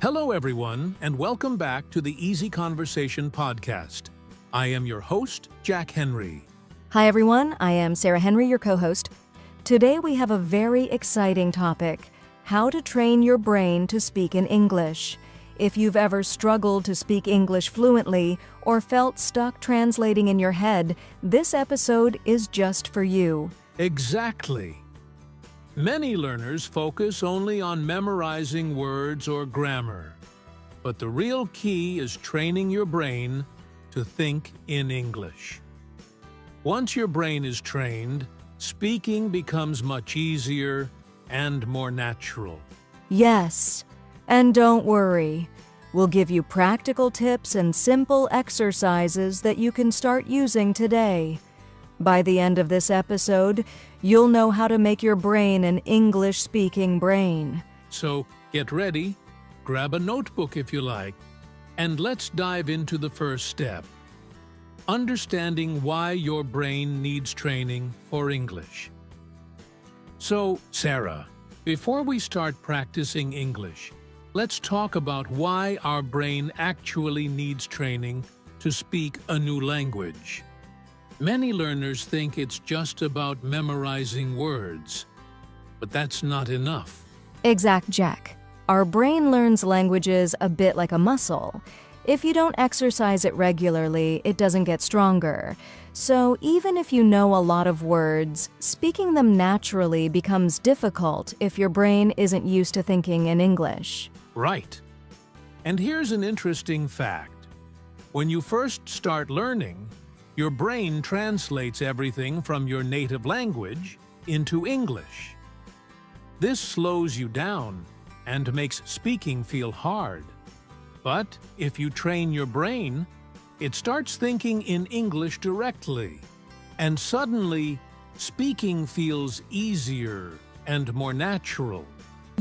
Hello, everyone, and welcome back to the Easy Conversation podcast. I am your host, Jack Henry. Hi, everyone. I am Sarah Henry, your co-host. Today, we have a very exciting topic: how to train your brain to speak in English. If you've ever struggled to speak English fluently or felt stuck translating in your head, this episode is just for you. Exactly. Many learners focus only on memorizing words or grammar, but the real key is training your brain to think in English. Once your brain is trained, speaking becomes much easier and more natural. Yes, and don't worry. We'll give you practical tips and simple exercises that you can start using today. By the end of this episode, you'll know how to make your brain an English-speaking brain. So get ready, grab a notebook if you like, and let's dive into the first step: understanding why your brain needs training for English. So, Sarah, before we start practicing English, let's talk about why our brain actually needs training to speak a new language. Many learners think it's just about memorizing words, but that's not enough. Exact, Jack. Our brain learns languages a bit like a muscle. If you don't exercise it regularly, it doesn't get stronger. So even if you know a lot of words, speaking them naturally becomes difficult if your brain isn't used to thinking in English. Right. And here's an interesting fact. When you first start learning, your brain translates everything from your native language into English. This slows you down and makes speaking feel hard. But if you train your brain, it starts thinking in English directly, and suddenly speaking feels easier and more natural.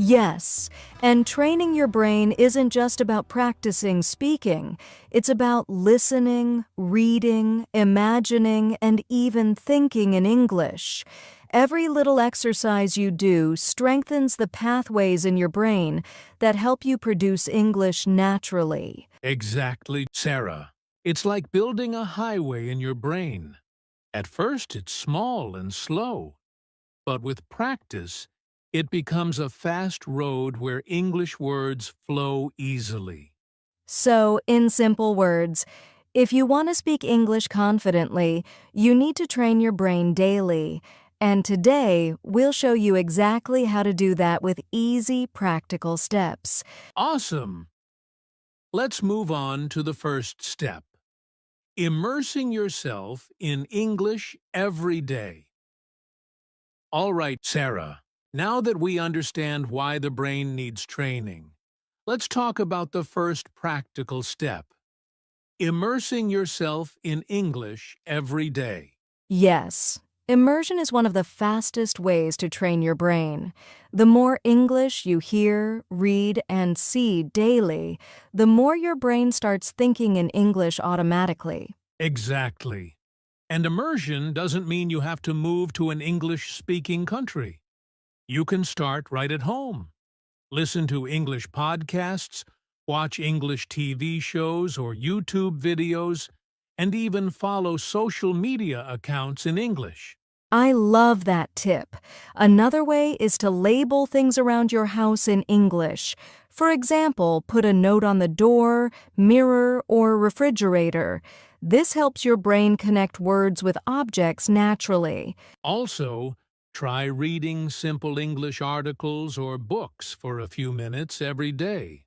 Yes, and training your brain isn't just about practicing speaking. It's about listening, reading, imagining, and even thinking in English. Every little exercise you do strengthens the pathways in your brain that help you produce English naturally. Exactly, Sarah. It's like building a highway in your brain. At first, it's small and slow, but with practice, it becomes a fast road where English words flow easily. So, in simple words, if you want to speak English confidently, you need to train your brain daily. And today, we'll show you exactly how to do that with easy, practical steps. Awesome! Let's move on to the first step: immersing yourself in English every day. All right, Sarah. Now that we understand why the brain needs training, let's talk about the first practical step: immersing yourself in English every day. Yes, immersion is one of the fastest ways to train your brain. The more English you hear, read, and see daily, the more your brain starts thinking in English automatically. Exactly. And immersion doesn't mean you have to move to an English-speaking country. You can start right at home. Listen to English podcasts, watch English TV shows or YouTube videos, and even follow social media accounts in English. I love that tip. Another way is to label things around your house in English. For example, put a note on the door, mirror, or refrigerator. This helps your brain connect words with objects naturally. Also, try reading simple English articles or books for a few minutes every day.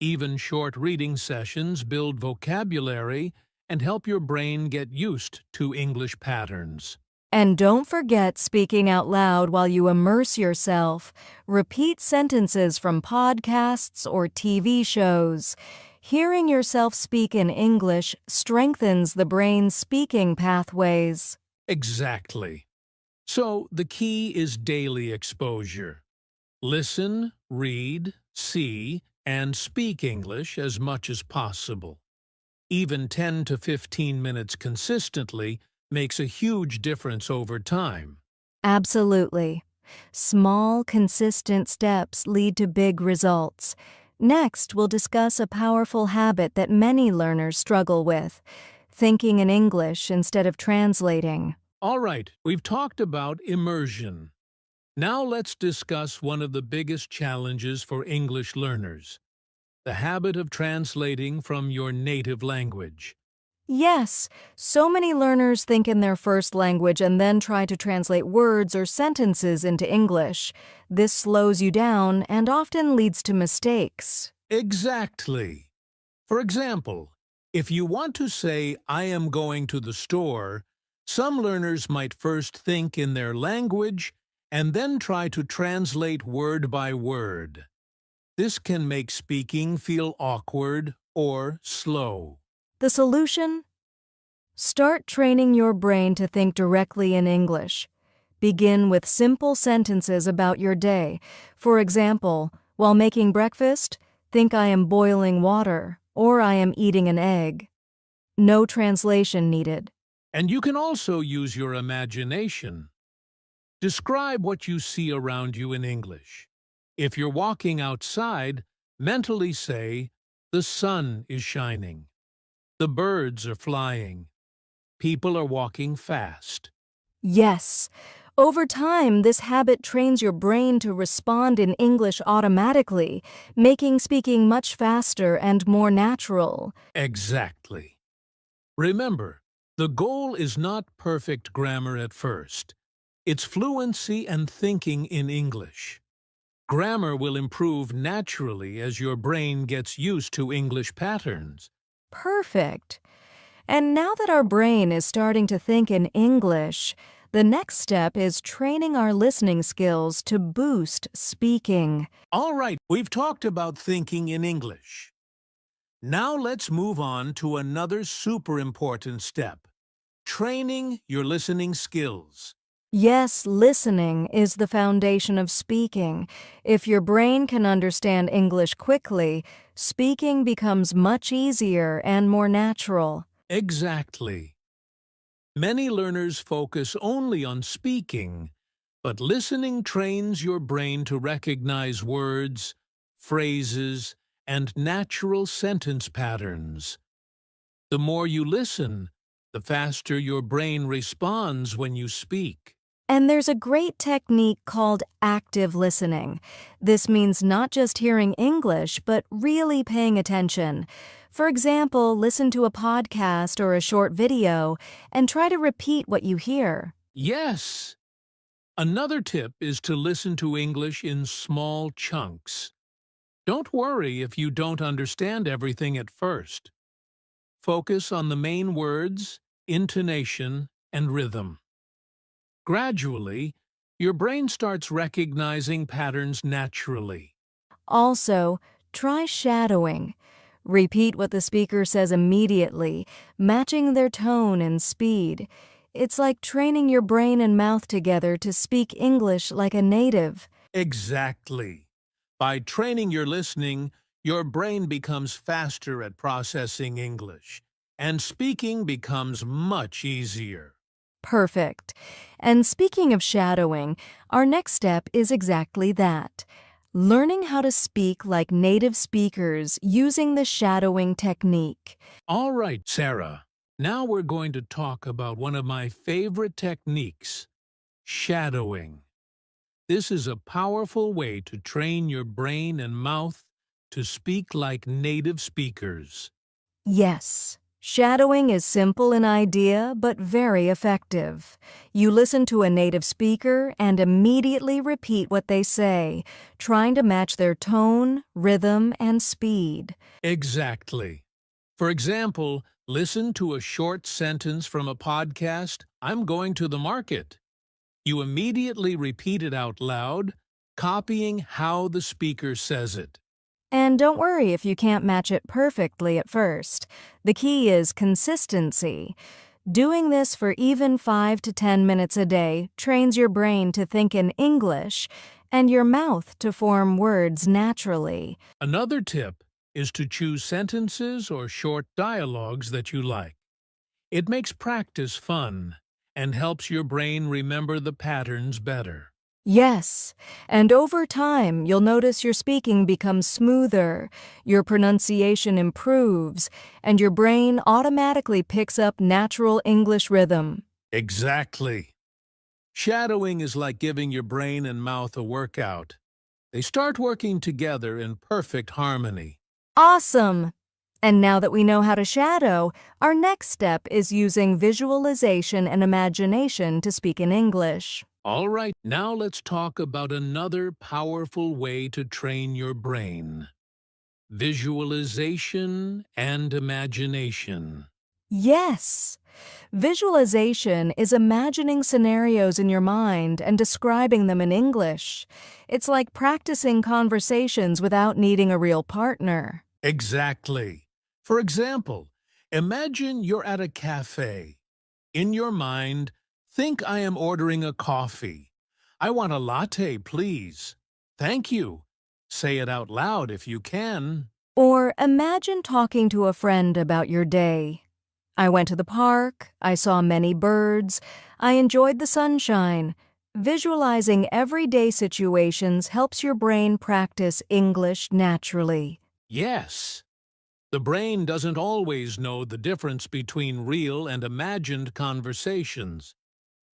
Even short reading sessions build vocabulary and help your brain get used to English patterns. And don't forget speaking out loud while you immerse yourself. Repeat sentences from podcasts or TV shows. Hearing yourself speak in English strengthens the brain's speaking pathways. Exactly. So the key is daily exposure. Listen, read, see, and speak English as much as possible. Even 10 to 15 minutes consistently makes a huge difference over time. Absolutely. Small, consistent steps lead to big results. Next, we'll discuss a powerful habit that many learners struggle with: thinking in English instead of translating. All right, we've talked about immersion. Now let's discuss one of the biggest challenges for English learners: the habit of translating from your native language. Yes, so many learners think in their first language and then try to translate words or sentences into English. This slows you down and often leads to mistakes. Exactly. For example, if you want to say, "I am going to the store," some learners might first think in their language and then try to translate word by word. This can make speaking feel awkward or slow. The solution? Start training your brain to think directly in English. Begin with simple sentences about your day. For example, while making breakfast, think "I am boiling water" or "I am eating an egg." No translation needed. And you can also use your imagination. Describe what you see around you in English. If you're walking outside, mentally say, "The sun is shining. The birds are flying. People are walking fast." Yes. Over time, this habit trains your brain to respond in English automatically, making speaking much faster and more natural. Exactly. Remember, the goal is not perfect grammar at first. It's fluency and thinking in English. Grammar will improve naturally as your brain gets used to English patterns. Perfect. And now that our brain is starting to think in English, the next step is training our listening skills to boost speaking. All right, we've talked about thinking in English. Now let's move on to another super important step: training your listening skills. Yes, listening is the foundation of speaking. If your brain can understand English quickly, speaking becomes much easier and more natural. Exactly. Many learners focus only on speaking, but listening trains your brain to recognize words, phrases, and natural sentence patterns. The more you listen, the faster your brain responds when you speak. And there's a great technique called active listening. This means not just hearing English, but really paying attention. For example, listen to a podcast or a short video and try to repeat what you hear. Yes! Another tip is to listen to English in small chunks. Don't worry if you don't understand everything at first. Focus on the main words, intonation, and rhythm. Gradually, your brain starts recognizing patterns naturally. Also, try shadowing. Repeat what the speaker says immediately, matching their tone and speed. It's like training your brain and mouth together to speak English like a native. Exactly. By training your listening, your brain becomes faster at processing English, and speaking becomes much easier. Perfect. And speaking of shadowing, our next step is exactly that: learning how to speak like native speakers using the shadowing technique. All right, Sarah. Now we're going to talk about one of my favorite techniques: shadowing. This is a powerful way to train your brain and mouth to speak like native speakers. Yes, shadowing is simple in idea, but very effective. You listen to a native speaker and immediately repeat what they say, trying to match their tone, rhythm, and speed. Exactly. For example, listen to a short sentence from a podcast, "I'm going to the market." You immediately repeat it out loud, copying how the speaker says it. And don't worry if you can't match it perfectly at first. The key is consistency. Doing this for even 5 to 10 minutes a day trains your brain to think in English and your mouth to form words naturally. Another tip is to choose sentences or short dialogues that you like. It makes practice fun and helps your brain remember the patterns better. Yes, and over time, you'll notice your speaking becomes smoother, your pronunciation improves, and your brain automatically picks up natural English rhythm. Exactly. Shadowing is like giving your brain and mouth a workout. They start working together in perfect harmony. Awesome! And now that we know how to shadow, our next step is using visualization and imagination to speak in English. All right, now let's talk about another powerful way to train your brain. Visualization and imagination. Yes! Visualization is imagining scenarios in your mind and describing them in English. It's like practicing conversations without needing a real partner. Exactly. For example, imagine you're at a cafe. In your mind, think I am ordering a coffee. I want a latte, please. Thank you. Say it out loud if you can. Or imagine talking to a friend about your day. I went to the park, I saw many birds, I enjoyed the sunshine. Visualizing everyday situations helps your brain practice English naturally. Yes. The brain doesn't always know the difference between real and imagined conversations.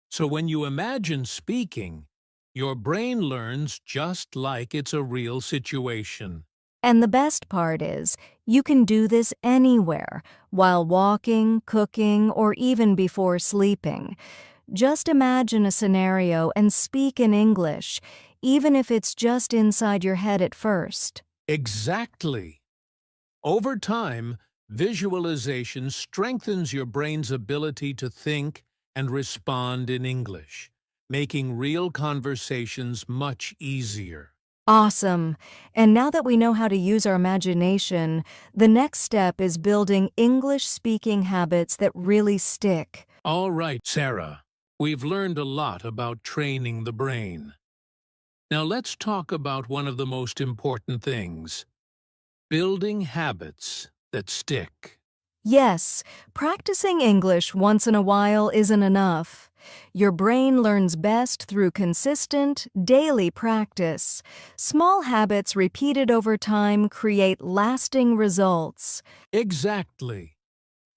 So when you imagine speaking, your brain learns just like it's a real situation. And the best part is, you can do this anywhere, while walking, cooking, or even before sleeping. Just imagine a scenario and speak in English, even if it's just inside your head at first. Exactly. Over time, visualization strengthens your brain's ability to think and respond in English, making real conversations much easier. Awesome! And now that we know how to use our imagination, the next step is building English speaking habits that really stick. All right, Sarah, we've learned a lot about training the brain. Now let's talk about one of the most important things: building habits that stick. Yes, practicing English once in a while isn't enough. Your brain learns best through consistent, daily practice. Small habits repeated over time create lasting results. Exactly.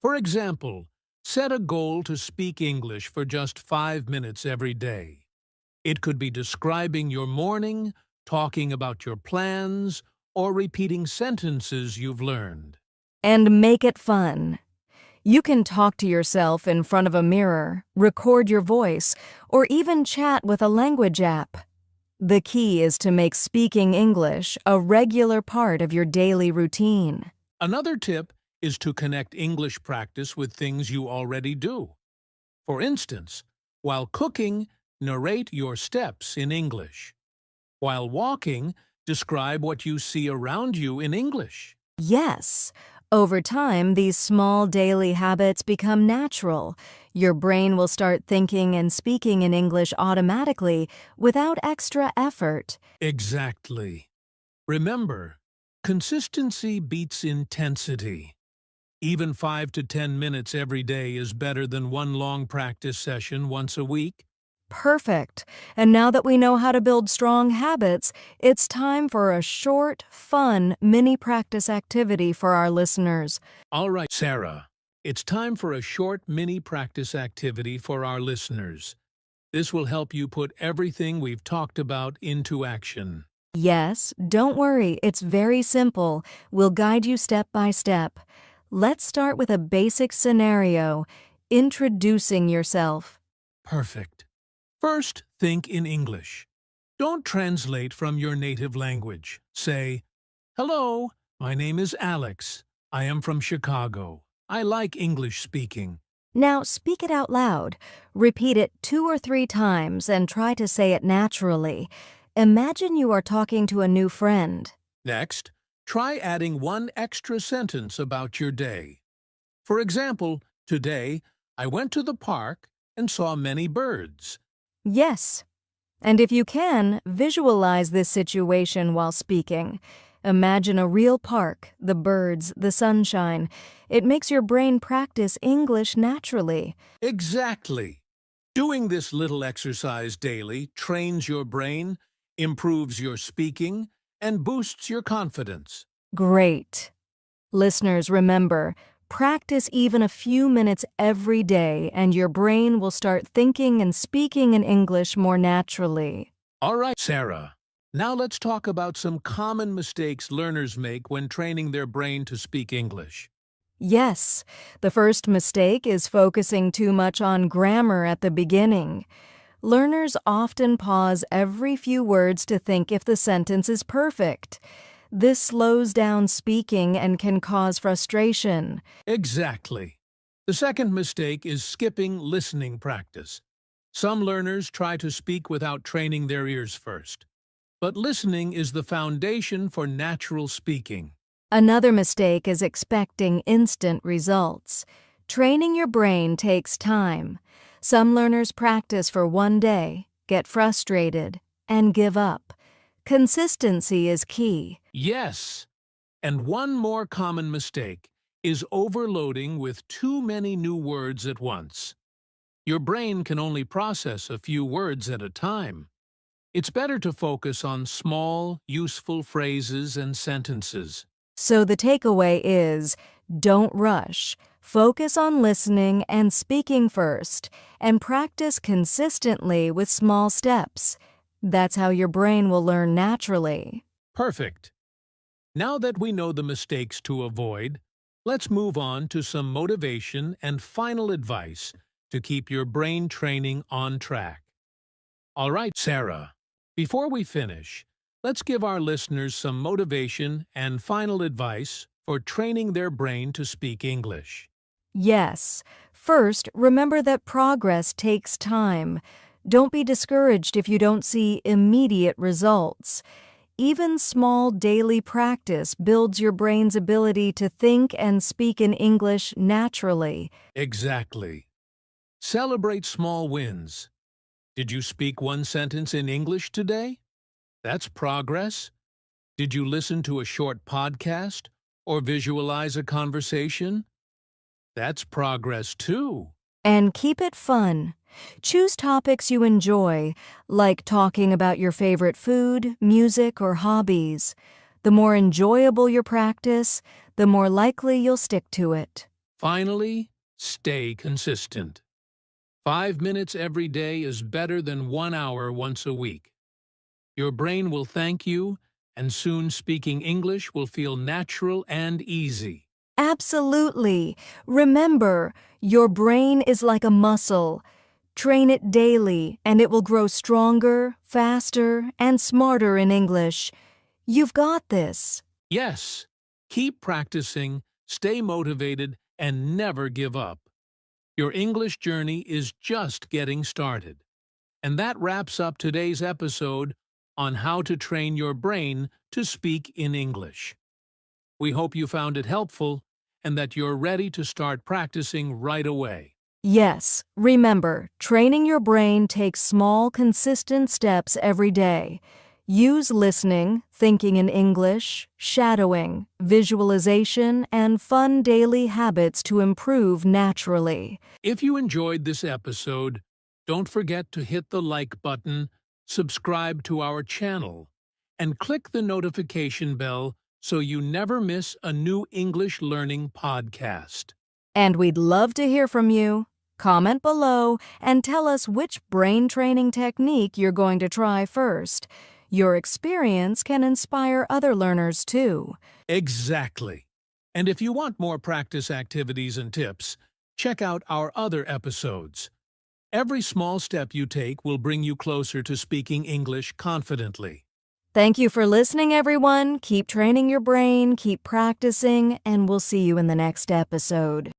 For example, set a goal to speak English for just 5 minutes every day. It could be describing your morning, talking about your plans, or repeating sentences you've learned. And make it fun. You can talk to yourself in front of a mirror, record your voice, or even chat with a language app. The key is to make speaking English a regular part of your daily routine. Another tip is to connect English practice with things you already do. For instance, while cooking, narrate your steps in English. While walking, describe what you see around you in English. Yes, over time, these small daily habits become natural. Your brain will start thinking and speaking in English automatically without extra effort. Exactly. Remember, consistency beats intensity. Even 5 to 10 minutes every day is better than one long practice session once a week. Perfect. And now that we know how to build strong habits, it's time for a short, fun mini practice activity for our listeners. All right, Sarah, it's time for a short mini practice activity for our listeners. This will help you put everything we've talked about into action. Yes, don't worry, it's very simple. We'll guide you step by step. Let's start with a basic scenario, introducing yourself. Perfect. First, think in English. Don't translate from your native language. Say, "Hello, my name is Alex. I am from Chicago. I like English speaking." Now speak it out loud. Repeat it 2 or 3 times and try to say it naturally. Imagine you are talking to a new friend. Next, try adding one extra sentence about your day. For example, today, I went to the park and saw many birds. Yes. And if you can, visualize this situation while speaking. Imagine a real park, the birds, the sunshine. It makes your brain practice English naturally. Exactly. Doing this little exercise daily trains your brain, improves your speaking, and boosts your confidence. Great. Listeners, remember, practice even a few minutes every day and your brain will start thinking and speaking in English more naturally. All right, Sarah. Now let's talk about some common mistakes learners make when training their brain to speak English. Yes, the first mistake is focusing too much on grammar at the beginning. Learners often pause every few words to think if the sentence is perfect. This slows down speaking and can cause frustration. Exactly. The second mistake is skipping listening practice. Some learners try to speak without training their ears first. But listening is the foundation for natural speaking. Another mistake is expecting instant results. Training your brain takes time. Some learners practice for one day, get frustrated, and give up. Consistency is key. Yes. And one more common mistake is overloading with too many new words at once. Your brain can only process a few words at a time. It's better to focus on small, useful phrases and sentences. So the takeaway is, don't rush. Focus on listening and speaking first, and practice consistently with small steps. That's how your brain will learn naturally. Perfect. Now that we know the mistakes to avoid, let's move on to some motivation and final advice to keep your brain training on track. All right, Sarah. Before we finish, let's give our listeners some motivation and final advice for training their brain to speak English. Yes. First, remember that progress takes time. Don't be discouraged if you don't see immediate results. Even small daily practice builds your brain's ability to think and speak in English naturally. Exactly. Celebrate small wins. Did you speak one sentence in English today? That's progress. Did you listen to a short podcast or visualize a conversation? That's progress too. And keep it fun. Choose topics you enjoy, like talking about your favorite food, music, or hobbies. The more enjoyable your practice, the more likely you'll stick to it. Finally, stay consistent. 5 minutes every day is better than 1 hour once a week. Your brain will thank you, and soon speaking English will feel natural and easy. Absolutely. Remember, your brain is like a muscle. Train it daily, and it will grow stronger, faster, and smarter in English. You've got this. Yes, keep practicing, stay motivated, and never give up. Your English journey is just getting started. And that wraps up today's episode on how to train your brain to speak in English. We hope you found it helpful and that you're ready to start practicing right away. Yes, remember, training your brain takes small, consistent steps every day. Use listening, thinking in English, shadowing, visualization, and fun daily habits to improve naturally. If you enjoyed this episode, don't forget to hit the like button, subscribe to our channel, and click the notification bell so you never miss a new English learning podcast. And we'd love to hear from you. Comment below and tell us which brain training technique you're going to try first. Your experience can inspire other learners too. Exactly. And if you want more practice activities and tips, check out our other episodes. Every small step you take will bring you closer to speaking English confidently. Thank you for listening, everyone. Keep training your brain, keep practicing, and we'll see you in the next episode.